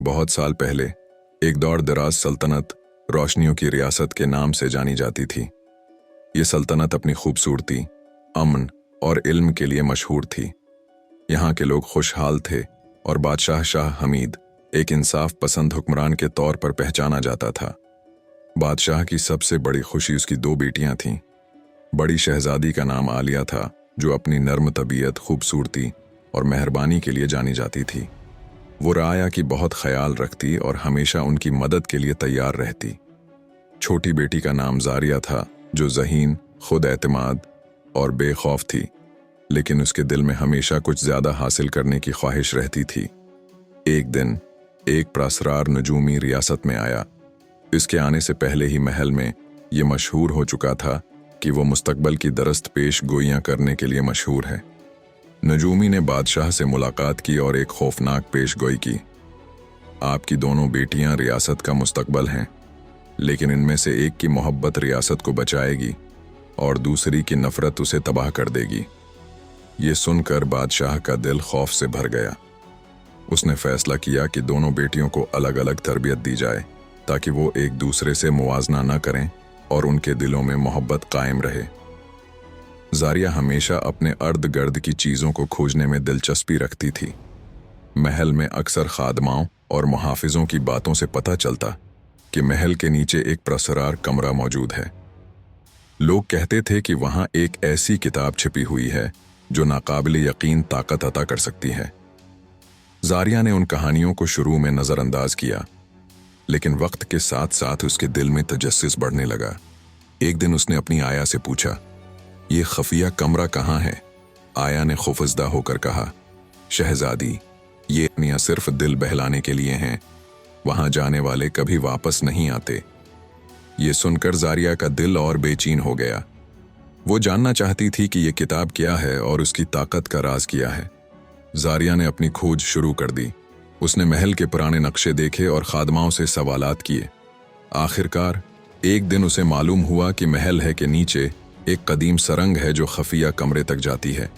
बहुत साल पहले एक दौर दराज सल्तनत रोशनियों की रियासत के नाम से जानी जाती थी। ये सल्तनत अपनी खूबसूरती, अमन और इल्म के लिए मशहूर थी। यहाँ के लोग खुशहाल थे और बादशाह शाह हमीद एक इंसाफ पसंद हुक्मरान के तौर पर पहचाना जाता था। बादशाह की सबसे बड़ी खुशी उसकी दो बेटियां थीं। बड़ी शहजादी का नाम आलिया था, जो अपनी नर्म तबीयत, खूबसूरती और मेहरबानी के लिए जानी जाती थी। वो राया की बहुत ख्याल रखती और हमेशा उनकी मदद के लिए तैयार रहती। छोटी बेटी का नाम जारिया था, जो ज़हीन, खुद एतमाद और बेखौफ थी, लेकिन उसके दिल में हमेशा कुछ ज़्यादा हासिल करने की ख्वाहिश रहती थी। एक दिन एक प्रासरार नजूमी रियासत में आया। इसके आने से पहले ही महल में ये मशहूर हो चुका था कि वो मुस्तकबल की दरस्त पेश गोइयां करने के लिए मशहूर है। नजूमी ने बादशाह से मुलाकात की और एक खौफनाक पेश गोई की। आपकी दोनों बेटियां रियासत का मुस्तकबल हैं, लेकिन इनमें से एक की मोहब्बत रियासत को बचाएगी और दूसरी की नफरत उसे तबाह कर देगी। ये सुनकर बादशाह का दिल खौफ से भर गया। उसने फैसला किया कि दोनों बेटियों को अलग अलग तरबियत दी जाए, ताकि वो एक दूसरे से मुवाजना न करें और उनके दिलों में मोहब्बत कायम रहे। जारिया हमेशा अपने अर्द गर्द की चीज़ों को खोजने में दिलचस्पी रखती थी। महल में अक्सर खादमाओं और मुहाफिजों की बातों से पता चलता कि महल के नीचे एक प्रसरार कमरा मौजूद है। लोग कहते थे कि वहाँ एक ऐसी किताब छिपी हुई है जो नाकाबिले यकीन ताकत अता कर सकती है। जारिया ने उन कहानियों को शुरू में नज़रअंदाज किया, लेकिन वक्त के साथ साथ उसके दिल में तजस्सुस बढ़ने लगा। एक दिन उसने अपनी आया से पूछा, ये खफिया कमरा कहाँ है? आया ने खौफजदा होकर कहा, शहजादी, ये दुनिया सिर्फ दिल बहलाने के लिए हैं। वहां जाने वाले कभी वापस नहीं आते। ये सुनकर जारिया का दिल और बेचैन हो गया। वो जानना चाहती थी कि ये किताब क्या है और उसकी ताकत का राज क्या है। जारिया ने अपनी खोज शुरू कर दी। उसने महल के पुराने नक्शे देखे और खादमाओं से सवालात किए। आखिरकार एक दिन उसे मालूम हुआ कि महल है के नीचे एक कदीम सरंग है जो खफिया कमरे तक जाती है।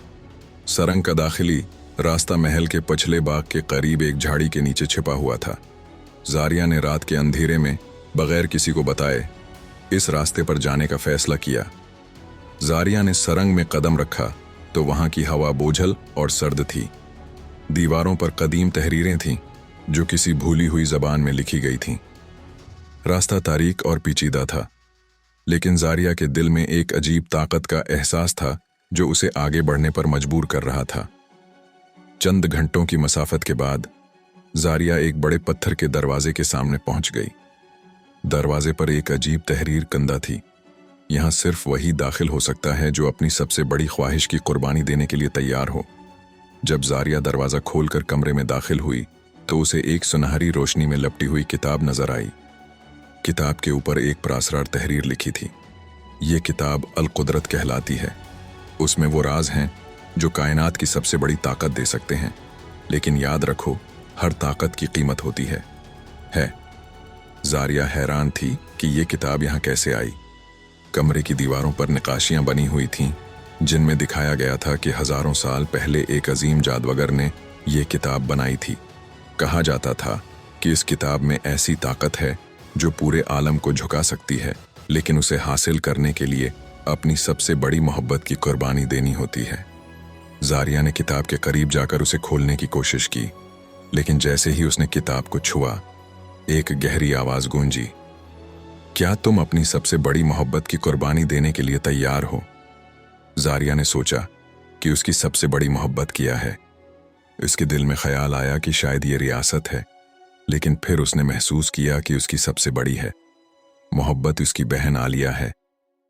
सरंग का दाखिली रास्ता महल के पछले बाग के करीब एक झाड़ी के नीचे छिपा हुआ था। जारिया ने रात के अंधेरे में बगैर किसी को बताए इस रास्ते पर जाने का फैसला किया। जारिया ने सरंग में कदम रखा तो वहां की हवा बोझल और सर्द थी। दीवारों पर कदीम तहरीरें थीं जो किसी भूली हुई जबान में लिखी गई थीं। रास्ता तारीक और पेचीदा था, लेकिन जारिया के दिल में एक अजीब ताकत का एहसास था जो उसे आगे बढ़ने पर मजबूर कर रहा था। चंद घंटों की मसाफत के बाद जारिया एक बड़े पत्थर के दरवाजे के सामने पहुंच गई। दरवाजे पर एक अजीब तहरीर कंदा थी, यहां सिर्फ वही दाखिल हो सकता है जो अपनी सबसे बड़ी ख्वाहिश की कुर्बानी देने के लिए तैयार हो। जब जारिया दरवाजा खोलकर कमरे में दाखिल हुई तो उसे एक सुनहरी रोशनी में लपटी हुई किताब नजर आई। किताब के ऊपर एक प्रासरार तहरीर लिखी थी। ये किताब अल कुदरत कहलाती है। उसमें वो राज हैं जो कायनात की सबसे बड़ी ताकत दे सकते हैं, लेकिन याद रखो, हर ताकत की कीमत होती है। जारिया हैरान थी कि ये किताब यहाँ कैसे आई। कमरे की दीवारों पर नक्काशियां बनी हुई थीं, जिनमें दिखाया गया था कि हजारों साल पहले एक अजीम जादूगर ने ये किताब बनाई थी। कहा जाता था कि इस किताब में ऐसी ताकत है जो पूरे आलम को झुका सकती है, लेकिन उसे हासिल करने के लिए अपनी सबसे बड़ी मोहब्बत की कुर्बानी देनी होती है। जारिया ने किताब के करीब जाकर उसे खोलने की कोशिश की, लेकिन जैसे ही उसने किताब को छुआ, एक गहरी आवाज गूंजी, क्या तुम अपनी सबसे बड़ी मोहब्बत की कुर्बानी देने के लिए तैयार हो? जारिया ने सोचा कि उसकी सबसे बड़ी मोहब्बत क्या है। उसके दिल में ख्याल आया कि शायद ये रियासत है, लेकिन फिर उसने महसूस किया कि उसकी सबसे बड़ी है मोहब्बत उसकी बहन आलिया है,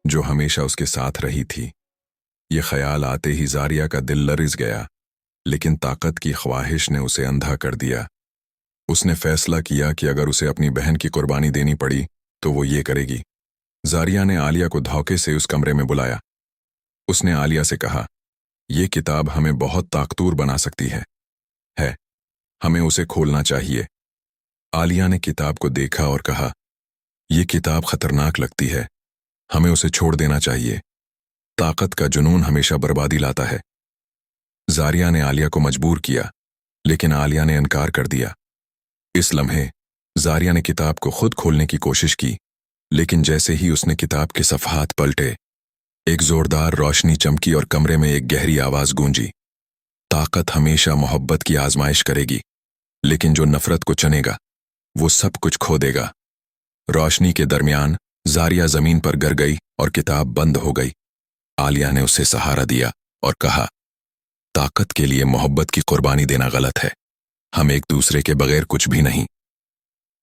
जो हमेशा उसके साथ रही थी। ये ख्याल आते ही जारिया का दिल लरज़ गया, लेकिन ताकत की ख्वाहिश ने उसे अंधा कर दिया। उसने फैसला किया कि अगर उसे अपनी बहन की कुर्बानी देनी पड़ी तो वो ये करेगी। जारिया ने आलिया को धोखे से उस कमरे में बुलाया। उसने आलिया से कहा, ये किताब हमें बहुत ताकतवर बना सकती है, हमें उसे खोलना चाहिए। आलिया ने किताब को देखा और कहा, ये किताब खतरनाक लगती है, हमें उसे छोड़ देना चाहिए। ताकत का जुनून हमेशा बर्बादी लाता है। जारिया ने आलिया को मजबूर किया, लेकिन आलिया ने इनकार कर दिया। इस लम्हे जारिया ने किताब को खुद खोलने की कोशिश की, लेकिन जैसे ही उसने किताब के सफ़हात पलटे, एक जोरदार रोशनी चमकी और कमरे में एक गहरी आवाज गूंजी। ताकत हमेशा मोहब्बत की आजमाइश करेगी, लेकिन जो नफरत को चुनेगा वो सब कुछ खो देगा। रोशनी के दरमियान जारिया जमीन पर गिर गई और किताब बंद हो गई। आलिया ने उसे सहारा दिया और कहा, ताकत के लिए मोहब्बत की कुर्बानी देना गलत है। हम एक दूसरे के बगैर कुछ भी नहीं।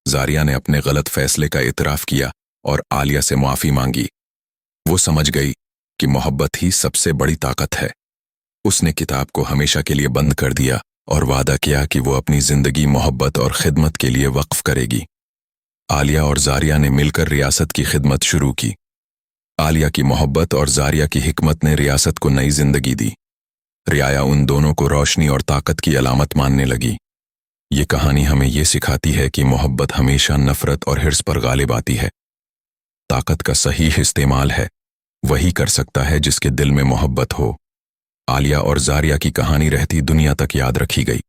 जारिया ने अपने गलत फैसले का इतराफ किया और आलिया से माफी मांगी। वो समझ गई कि मोहब्बत ही सबसे बड़ी ताकत है। उसने किताब को हमेशा के लिए बंद कर दिया और वादा किया कि वो अपनी जिंदगी मोहब्बत और खिदमत के लिए वक्फ करेगी। आलिया और जारिया ने मिलकर रियासत की खिदमत शुरू की। आलिया की मोहब्बत और जारिया की हिकमत ने रियासत को नई जिंदगी दी। रियाया उन दोनों को रोशनी और ताकत की अलामत मानने लगी। ये कहानी हमें ये सिखाती है कि मोहब्बत हमेशा नफरत और हिर्स पर गालिब आती है। ताकत का सही इस्तेमाल है वही कर सकता है जिसके दिल में मोहब्बत हो। आलिया और जारिया की कहानी रहती दुनिया तक याद रखी गई।